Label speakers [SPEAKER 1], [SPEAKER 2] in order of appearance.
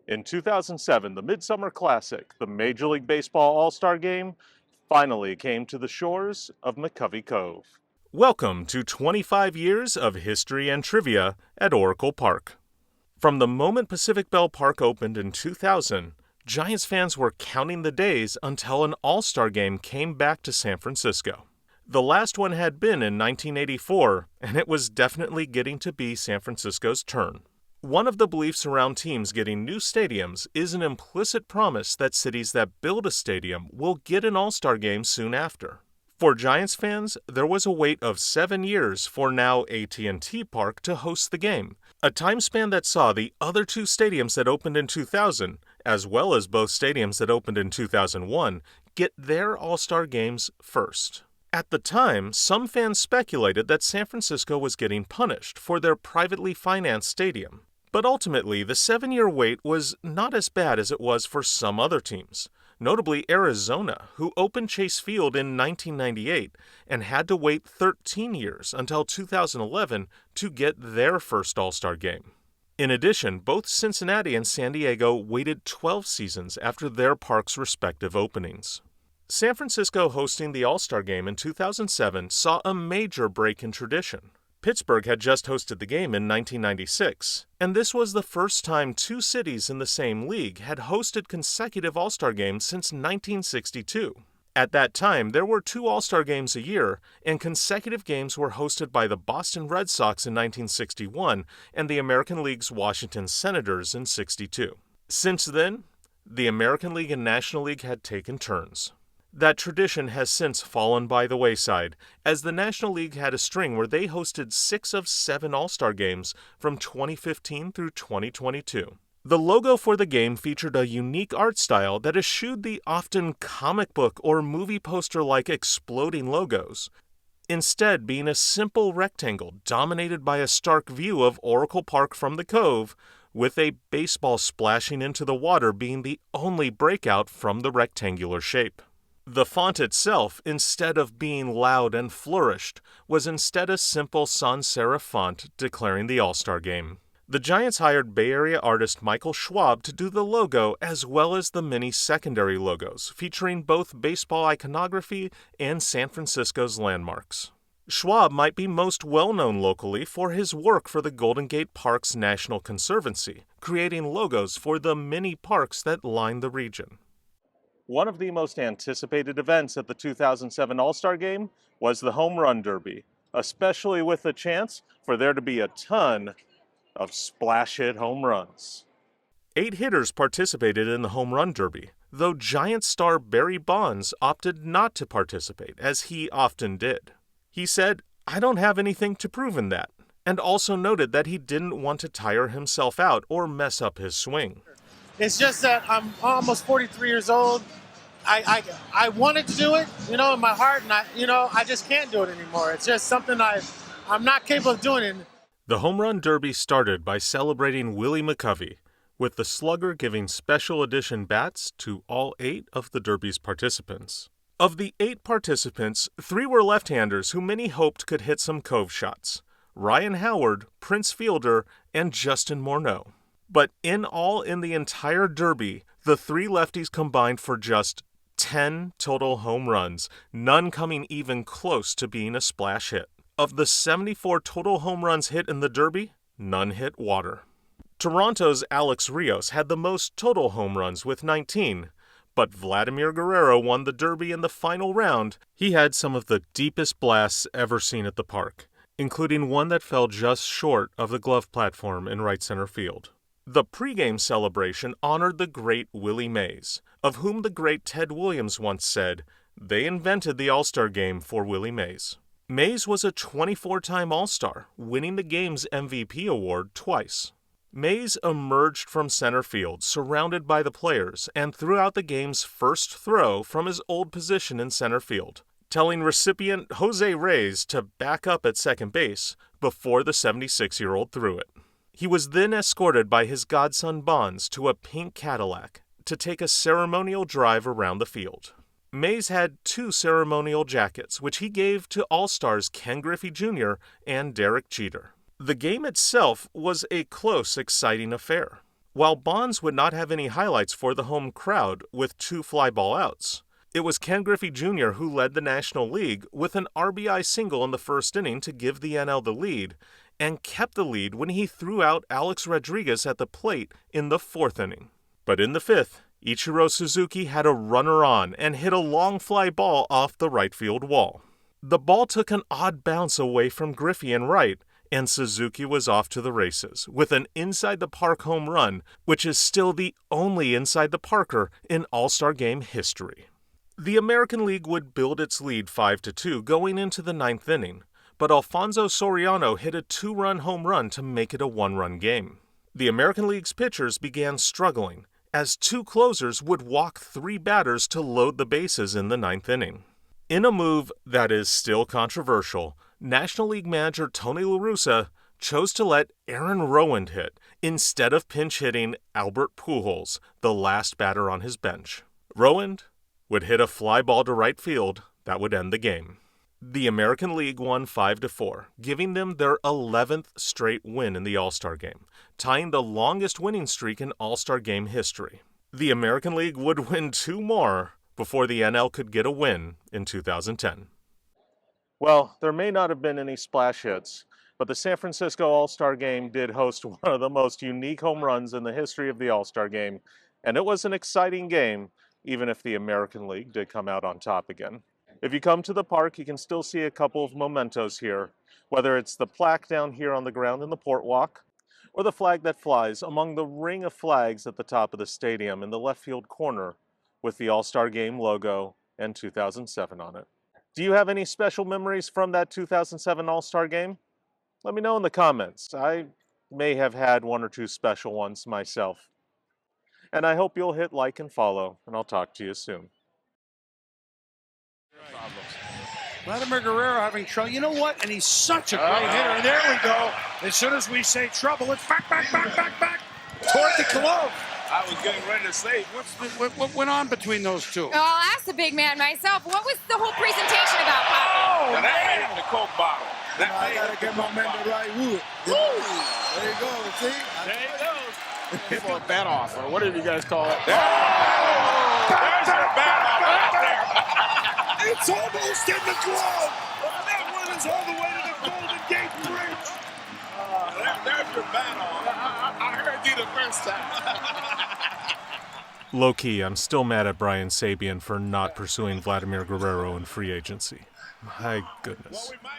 [SPEAKER 1] In 2007, the Midsummer Classic, the Major League Baseball All-Star Game, finally came to the shores of McCovey Cove. Welcome to 25 years of history and trivia at Oracle Park. From the moment Pacific Bell Park opened in 2000, Giants fans were counting the days until an All-Star Game came back to San Francisco. The last one had been in 1984, and it was definitely getting to be San Francisco's turn. One of the beliefs around teams getting new stadiums is an implicit promise that cities that build a stadium will get an All-Star Game soon after. For Giants fans, there was a wait of 7 years for now AT&T Park to host the game, a time span that saw the other two stadiums that opened in 2000, as well as both stadiums that opened in 2001, get their All-Star Games first. At the time, some fans speculated that San Francisco was getting punished for their privately financed stadium. But ultimately, the 7-year wait was not as bad as it was for some other teams, notably Arizona, who opened Chase Field in 1998 and had to wait 13 years until 2011 to get their first All-Star Game. In addition, both Cincinnati and San Diego waited 12 seasons after their parks' respective openings. San Francisco hosting the All-Star Game in 2007 saw a major break in tradition. Pittsburgh had just hosted the game in 1996, and this was the first time two cities in the same league had hosted consecutive All-Star Games since 1962. At that time, there were 2 All-Star Games a year, and consecutive games were hosted by the Boston Red Sox in 1961 and the American League's Washington Senators in '62. Since then, the American League and National League had taken turns. That tradition has since fallen by the wayside, as the National League had a string where they hosted 6 of 7 All-Star Games from 2015 through 2022. The logo for the game featured a unique art style that eschewed the often comic book or movie poster-like exploding logos, instead being a simple rectangle dominated by a stark view of Oracle Park from the Cove, with a baseball splashing into the water being the only breakout from the rectangular shape. The font itself, instead of being loud and flourished, was instead a simple sans serif font declaring the All-Star Game. The Giants hired Bay Area artist Michael Schwab to do the logo as well as the many secondary logos, featuring both baseball iconography and San Francisco's landmarks. Schwab might be most well-known locally for his work for the Golden Gate Parks National Conservancy, creating logos for the many parks that line the region. One of the most anticipated events at the 2007 All-Star Game was the Home Run Derby, especially with the chance for there to be a ton of splash hit home runs. 8 hitters participated in the Home Run Derby, though Giants star Barry Bonds opted not to participate, as he often did. He said, "I don't have anything to prove in that," and also noted that he didn't want to tire himself out or mess up his swing.
[SPEAKER 2] It's just that I'm almost 43 years old. I wanted to do it, in my heart, and I just can't do it anymore. It's just something I'm not capable of doing.
[SPEAKER 1] The Home Run Derby started by celebrating Willie McCovey, with the slugger giving special edition bats to all 8 of the Derby's participants. Of the 8 participants, 3 were left-handers who many hoped could hit some Cove shots: Ryan Howard, Prince Fielder, and Justin Morneau. But in the entire Derby, the 3 lefties combined for just 10 total home runs, none coming even close to being a splash hit. Of the 74 total home runs hit in the Derby, none hit water. Toronto's Alex Rios had the most total home runs with 19, but Vladimir Guerrero won the Derby in the final round. He had some of the deepest blasts ever seen at the park, including one that fell just short of the glove platform in right center field. The pregame celebration honored the great Willie Mays, of whom the great Ted Williams once said, "They invented the All-Star Game for Willie Mays." Mays was a 24-time All-Star, winning the game's MVP award twice. Mays emerged from center field, surrounded by the players, and threw out the game's first throw from his old position in center field, telling recipient Jose Reyes to back up at second base before the 76-year-old threw it. He was then escorted by his godson Bonds to a pink Cadillac to take a ceremonial drive around the field. Mays had 2 ceremonial jackets, which he gave to All-Stars Ken Griffey Jr. and Derek Jeter. The game itself was a close, exciting affair. while Bonds would not have any highlights for the home crowd with 2 fly ball outs. It was Ken Griffey Jr. who led the National League with an RBI single in the first inning to give the NL the lead, and kept the lead when he threw out Alex Rodriguez at the plate in the 4th inning. But in the 5th, Ichiro Suzuki had a runner on and hit a long fly ball off the right field wall. The ball took an odd bounce away from Griffey and right, and Suzuki was off to the races with an inside-the-park home run, which is still the only inside-the-parker in All-Star Game history. The American League would build its lead 5-2 going into the 9th inning, but Alfonso Soriano hit a 2-run home run to make it a 1-run game. The American League's pitchers began struggling, as 2 closers would walk 3 batters to load the bases in the 9th inning. In a move that is still controversial, National League manager Tony La Russa chose to let Aaron Rowand hit instead of pinch hitting Albert Pujols, the last batter on his bench. Rowand would hit a fly ball to right field that would end the game. The American League won 5-4, giving them their 11th straight win in the All-Star Game, tying the longest winning streak in All-Star Game history. The American League would win 2 more before the NL could get a win in 2010. Well, there may not have been any splash hits, but the San Francisco All-Star Game did host one of the most unique home runs in the history of the All-Star Game, and it was an exciting game, even if the American League did come out on top again. If you come to the park, you can still see a couple of mementos here, whether it's the plaque down here on the ground in the Port Walk, or the flag that flies among the ring of flags at the top of the stadium in the left field corner with the All-Star Game logo and 2007 on it. Do you have any special memories from that 2007 All-Star Game? Let me know in the comments. I may have had 1 or 2 special ones myself. And I hope you'll hit like and follow, and I'll talk to you soon.
[SPEAKER 3] Vladimir Guerrero having trouble. You know what? And he's such a great hitter. And there we go. As soon as we say trouble, it's back toward the glove.
[SPEAKER 4] I was getting ready to say.
[SPEAKER 3] What went on between those two?
[SPEAKER 5] Oh, I'll ask the big man myself. What was the whole presentation about, Papa?
[SPEAKER 4] Now that made him the Coke bottle.
[SPEAKER 6] I gotta get my man the right wood. There you go. See?
[SPEAKER 4] There he goes.
[SPEAKER 3] Hit for a bat off, or what did you guys call it?
[SPEAKER 4] There's your bat off right there.
[SPEAKER 6] It's almost in the glove.
[SPEAKER 4] That one is all the way to the Golden Gate Bridge. There's your bat off. I heard you the first time.
[SPEAKER 1] Low-key, I'm still mad at Brian Sabean for not pursuing Vladimir Guerrero in free agency. My goodness.
[SPEAKER 4] Well, we might